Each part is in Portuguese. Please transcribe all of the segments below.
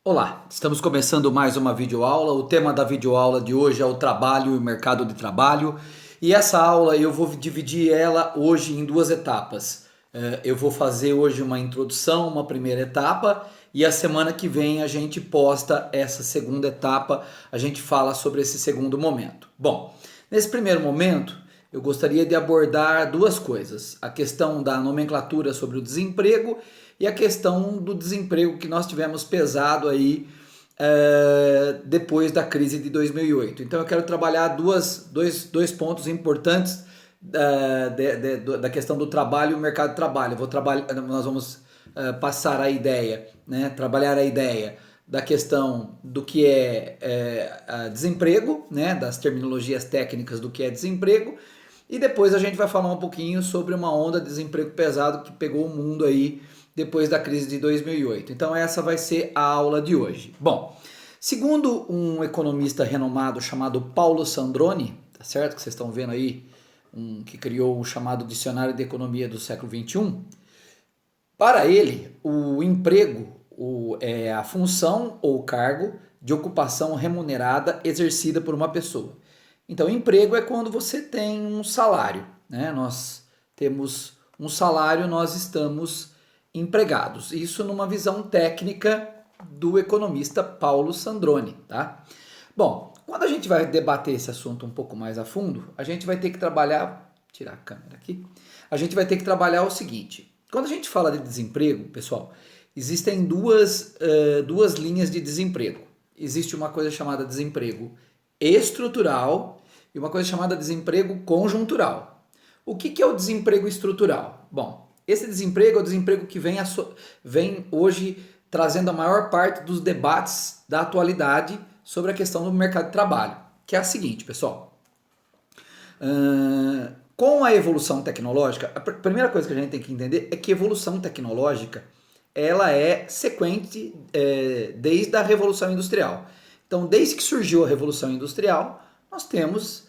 Olá, estamos começando mais uma videoaula. O tema da videoaula de hoje é o trabalho e o mercado de trabalho. E essa aula eu vou dividir ela hoje em duas etapas. Eu vou fazer hoje uma introdução, uma primeira etapa, e a semana que vem a gente posta essa segunda etapa, a gente fala sobre esse segundo momento. Bom, nesse primeiro momento, eu gostaria de abordar duas coisas: a questão da nomenclatura sobre o desemprego e a questão do desemprego que nós tivemos pesado aí depois da crise de 2008. Então eu quero trabalhar dois pontos importantes da questão do trabalho e o mercado de trabalho. Nós vamos passar a ideia, né, trabalhar a ideia da questão do que é desemprego, né, das terminologias técnicas do que é desemprego, e depois a gente vai falar um pouquinho sobre uma onda de desemprego pesado que pegou o mundo aí depois da crise de 2008. Então essa vai ser a aula de hoje. Bom, segundo um economista renomado chamado Paulo Sandrone, tá certo? Que vocês estão vendo aí, que criou o chamado Dicionário de Economia do século XXI, para ele, o emprego é a função ou cargo de ocupação remunerada exercida por uma pessoa. Então, emprego é quando você tem um salário, né? Nós temos um salário, nós estamos empregados. Isso numa visão técnica do economista Paulo Sandrone, tá? Bom, quando a gente vai debater esse assunto um pouco mais a fundo, a gente vai ter que trabalhar, tirar a câmera aqui, a gente vai ter que trabalhar o seguinte: quando a gente fala de desemprego, pessoal, existem duas linhas de desemprego. Existe uma coisa chamada desemprego estrutural e uma coisa chamada desemprego conjuntural. O que é o desemprego estrutural? Bom, esse desemprego é o desemprego que vem hoje trazendo a maior parte dos debates da atualidade sobre a questão do mercado de trabalho, que é a seguinte, pessoal. Com a evolução tecnológica, a primeira coisa que a gente tem que entender é que evolução tecnológica ela é sequente desde a Revolução Industrial. Então, desde que surgiu a Revolução Industrial, nós temos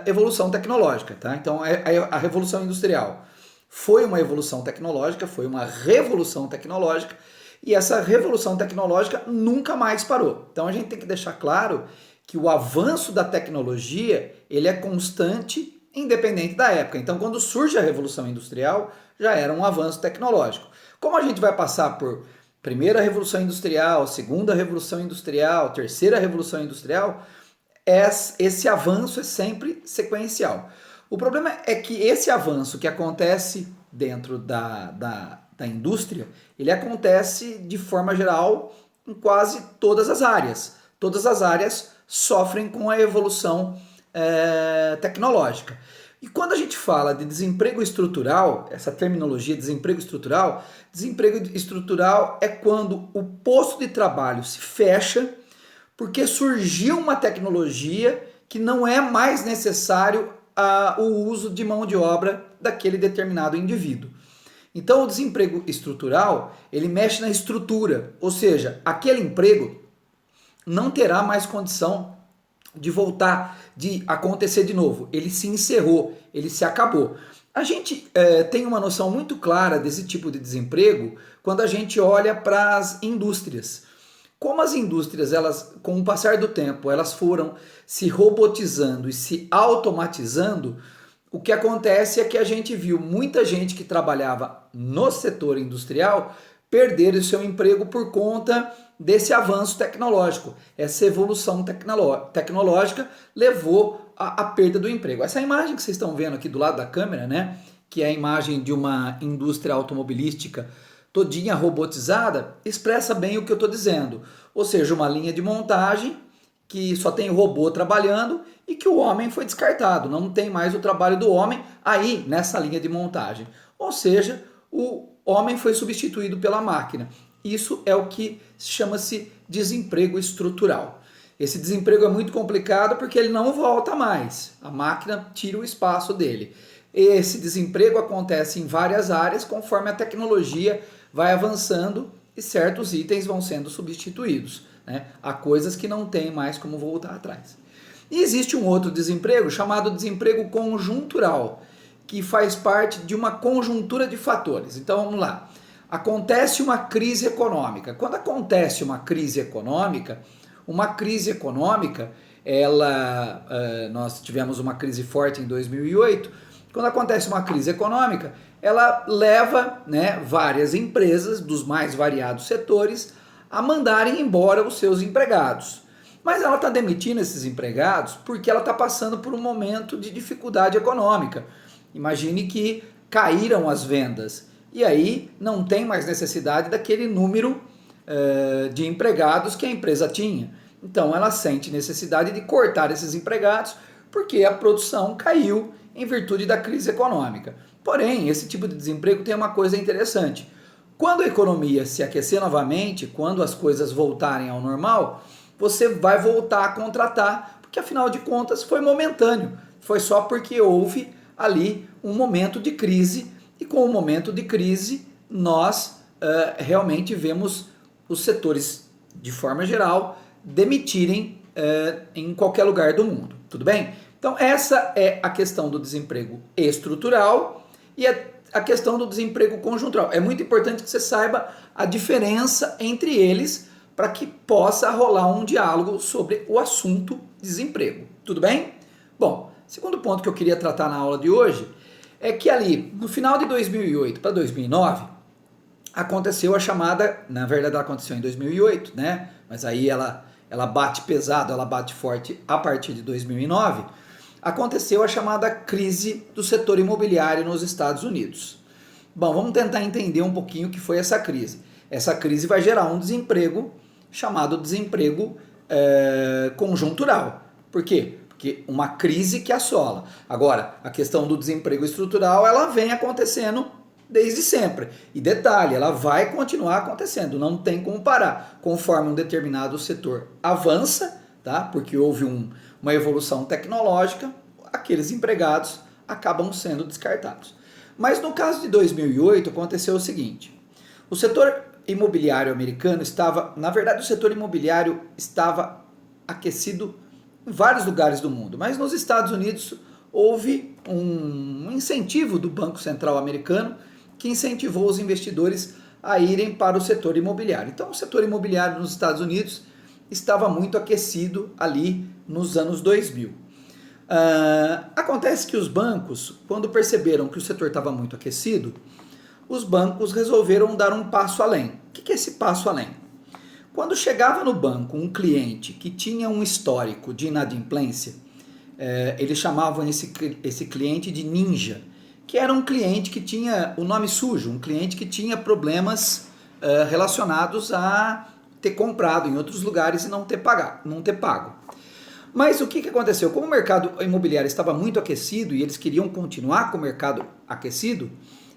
evolução tecnológica. Tá? Então, a Revolução Industrial foi uma evolução tecnológica, foi uma revolução tecnológica, e essa revolução tecnológica nunca mais parou. Então, a gente tem que deixar claro que o avanço da tecnologia ele é constante, independente da época. Então, quando surge a Revolução Industrial, já era um avanço tecnológico. Como a gente vai passar por primeira Revolução Industrial, segunda Revolução Industrial, terceira Revolução Industrial, esse avanço é sempre sequencial. O problema é que esse avanço que acontece dentro da indústria, ele acontece de forma geral em quase todas as áreas. Todas as áreas sofrem com a evolução tecnológica. E quando a gente fala de desemprego estrutural, essa terminologia desemprego estrutural é quando o posto de trabalho se fecha porque surgiu uma tecnologia que não é mais necessário o uso de mão de obra daquele determinado indivíduo. Então o desemprego estrutural, ele mexe na estrutura, ou seja, aquele emprego não terá mais condição de voltar, de acontecer de novo. Ele se encerrou, ele se acabou. A gente tem uma noção muito clara desse tipo de desemprego quando a gente olha para as indústrias. Como as indústrias, elas, com o passar do tempo, elas foram se robotizando e se automatizando, o que acontece é que a gente viu muita gente que trabalhava no setor industrial perder o seu emprego por conta desse avanço tecnológico. Essa evolução tecnológica levou à perda do emprego. Essa imagem que vocês estão vendo aqui do lado da câmera, né, que é a imagem de uma indústria automobilística todinha robotizada, expressa bem o que eu estou dizendo. Ou seja, uma linha de montagem que só tem o robô trabalhando e que o homem foi descartado. Não tem mais o trabalho do homem aí nessa linha de montagem. Ou seja, o homem foi substituído pela máquina. Isso é o que chama-se desemprego estrutural. Esse desemprego é muito complicado porque ele não volta mais. A máquina tira o espaço dele. Esse desemprego acontece em várias áreas conforme a tecnologia vai avançando e certos itens vão sendo substituídos. Né? Há coisas que não tem mais como voltar atrás. E existe um outro desemprego chamado desemprego conjuntural, que faz parte de uma conjuntura de fatores. Então vamos lá. acontece uma crise econômica. Quando acontece uma crise econômica, nós tivemos uma crise forte em 2008. Quando acontece uma crise econômica, ela leva, né, várias empresas dos mais variados setores a mandarem embora os seus empregados. Mas ela está demitindo esses empregados porque ela está passando por um momento de dificuldade econômica. Imagine que caíram as vendas e aí não tem mais necessidade daquele número de empregados que a empresa tinha. Então ela sente necessidade de cortar esses empregados porque a produção caiu em virtude da crise econômica. Porém, esse tipo de desemprego tem uma coisa interessante. Quando a economia se aquecer novamente, quando as coisas voltarem ao normal, você vai voltar a contratar, porque afinal de contas foi momentâneo. Foi só porque houve ali um momento de crise, e com o momento de crise nós realmente vemos os setores, de forma geral, demitirem em qualquer lugar do mundo. Tudo bem? Então essa é a questão do desemprego estrutural e a questão do desemprego conjuntural. É muito importante que você saiba a diferença entre eles para que possa rolar um diálogo sobre o assunto desemprego. Tudo bem? Bom, segundo ponto que eu queria tratar na aula de hoje é que ali no final de 2008 para 2009 aconteceu a chamada, na verdade ela aconteceu em 2008, né? Mas aí ela bate pesado, ela bate forte a partir de 2009. Aconteceu a chamada crise do setor imobiliário nos Estados Unidos. Bom, vamos tentar entender um pouquinho o que foi essa crise. Essa crise vai gerar um desemprego chamado desemprego conjuntural. Por quê? Porque uma crise que assola. Agora, a questão do desemprego estrutural, ela vem acontecendo desde sempre. E detalhe, ela vai continuar acontecendo, não tem como parar. Conforme um determinado setor avança, tá? Porque houve uma evolução tecnológica, aqueles empregados acabam sendo descartados. Mas no caso de 2008 aconteceu o seguinte: o setor imobiliário americano na verdade o setor imobiliário estava aquecido em vários lugares do mundo, mas nos Estados Unidos houve um incentivo do Banco Central americano que incentivou os investidores a irem para o setor imobiliário. Então o setor imobiliário nos Estados Unidos estava muito aquecido ali nos anos 2000. Acontece que os bancos, quando perceberam que o setor estava muito aquecido, os bancos resolveram dar um passo além. O que é esse passo além? Quando chegava no banco um cliente que tinha um histórico de inadimplência, eles chamavam esse cliente de ninja, que era um cliente que tinha o nome sujo, um cliente que tinha problemas relacionados a ter comprado em outros lugares e não ter pago. Mas o que aconteceu? Como o mercado imobiliário estava muito aquecido e eles queriam continuar com o mercado aquecido,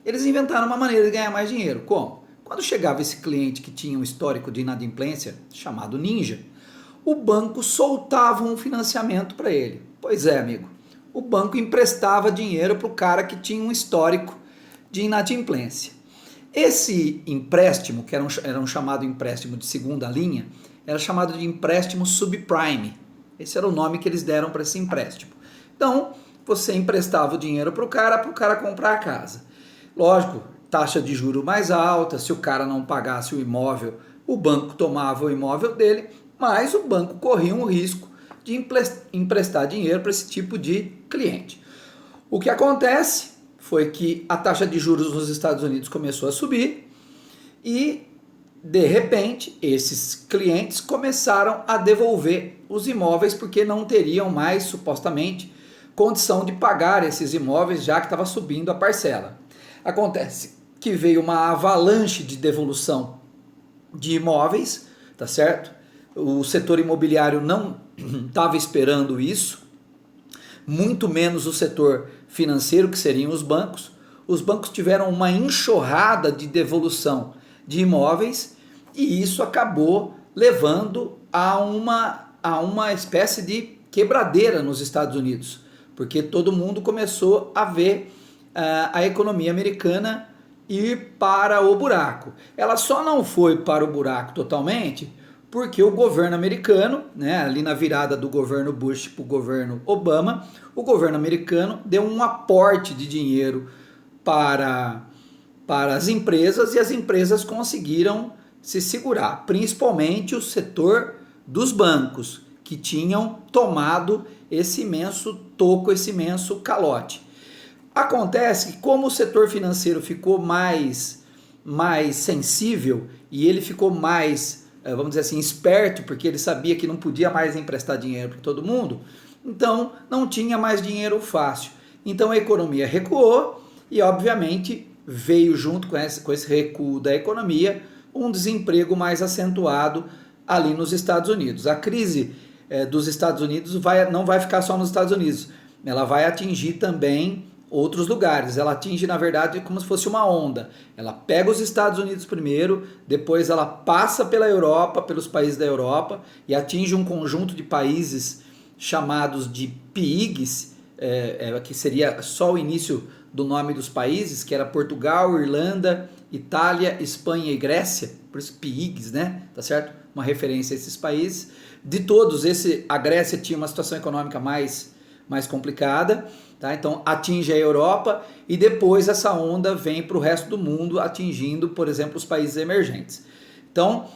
eles inventaram uma maneira de ganhar mais dinheiro. Como? Quando chegava esse cliente que tinha um histórico de inadimplência, chamado ninja, o banco soltava um financiamento para ele. Pois é, amigo. O banco emprestava dinheiro para o cara que tinha um histórico de inadimplência. Esse empréstimo, que era um chamado empréstimo de segunda linha, era chamado de empréstimo subprime. Esse era o nome que eles deram para esse empréstimo. Então, você emprestava o dinheiro para o cara comprar a casa. Lógico, taxa de juro mais alta, se o cara não pagasse o imóvel, o banco tomava o imóvel dele, mas o banco corria um risco de emprestar dinheiro para esse tipo de cliente. O que acontece foi que a taxa de juros nos Estados Unidos começou a subir e, de repente, esses clientes começaram a devolver os imóveis porque não teriam mais, supostamente, condição de pagar esses imóveis, já que estava subindo a parcela. Acontece que veio uma avalanche de devolução de imóveis, tá certo? O setor imobiliário não estava esperando isso, muito menos o setor financeiro, que seriam os bancos. Os bancos tiveram uma enxurrada de devolução de imóveis e isso acabou levando a uma espécie de quebradeira nos Estados Unidos, porque todo mundo começou a ver a economia americana ir para o buraco. Ela só não foi para o buraco totalmente porque o governo americano, né, ali na virada do governo Bush para o governo Obama, o governo americano deu um aporte de dinheiro para para as empresas e as empresas conseguiram se segurar, principalmente o setor dos bancos, que tinham tomado esse imenso toco, esse imenso calote. Acontece que como o setor financeiro ficou mais sensível e ele ficou mais, vamos dizer assim, esperto, porque ele sabia que não podia mais emprestar dinheiro para todo mundo, então não tinha mais dinheiro fácil. Então a economia recuou e obviamente veio junto com esse recuo da economia um desemprego mais acentuado ali nos Estados Unidos. A crise dos Estados Unidos não vai ficar só nos Estados Unidos, ela vai atingir também outros lugares. Ela atinge, na verdade, como se fosse uma onda. Ela pega os Estados Unidos primeiro, depois ela passa pela Europa, pelos países da Europa, e atinge um conjunto de países chamados de PIIGS, que seria só o início do nome dos países, que era Portugal, Irlanda, Itália, Espanha e Grécia, por isso PIIGS, né? Tá certo? Uma referência a esses países. De todos, a Grécia tinha uma situação econômica mais complicada, tá? Então atinge a Europa e depois essa onda vem para o resto do mundo, atingindo, por exemplo, os países emergentes. Então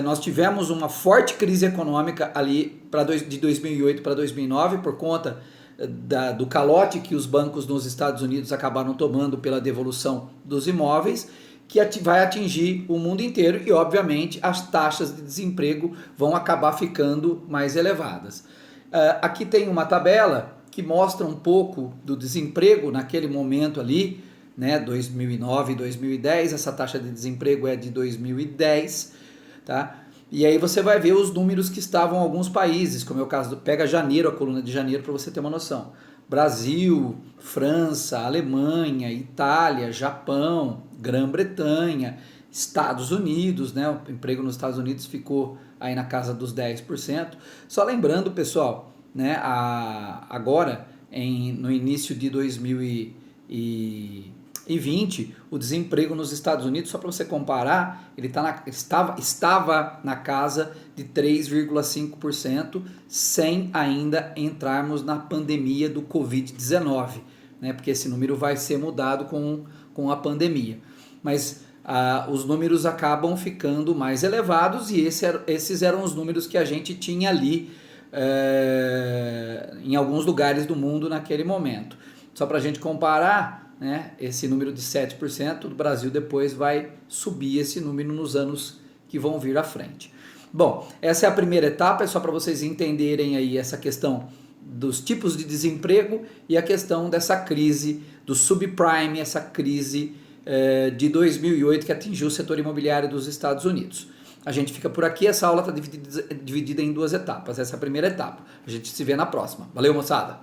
nós tivemos uma forte crise econômica ali de 2008 para 2009 por conta do calote que os bancos nos Estados Unidos acabaram tomando pela devolução dos imóveis, que vai atingir o mundo inteiro e, obviamente, as taxas de desemprego vão acabar ficando mais elevadas. Aqui tem uma tabela que mostra um pouco do desemprego naquele momento ali, né, 2009 e 2010, essa taxa de desemprego é de 2010, tá? E aí você vai ver os números que estavam em alguns países, como é o caso, pega janeiro, a coluna de janeiro, para você ter uma noção. Brasil, França, Alemanha, Itália, Japão, Grã-Bretanha, Estados Unidos, né? O emprego nos Estados Unidos ficou aí na casa dos 10%. Só lembrando, pessoal, né, agora, no início de 2020, o desemprego nos Estados Unidos, só para você comparar, ele estava na casa de 3,5%, sem ainda entrarmos na pandemia do Covid-19, né, porque esse número vai ser mudado com a pandemia. Mas os números acabam ficando mais elevados e esses eram os números que a gente tinha ali em alguns lugares do mundo naquele momento. Só para a gente comparar, né, esse número de 7%, do Brasil depois vai subir esse número nos anos que vão vir à frente. Bom, essa é a primeira etapa, é só para vocês entenderem aí essa questão dos tipos de desemprego e a questão dessa crise do subprime, essa crise de 2008 que atingiu o setor imobiliário dos Estados Unidos. A gente fica por aqui, essa aula está dividida em duas etapas, essa é a primeira etapa. A gente se vê na próxima. Valeu, moçada!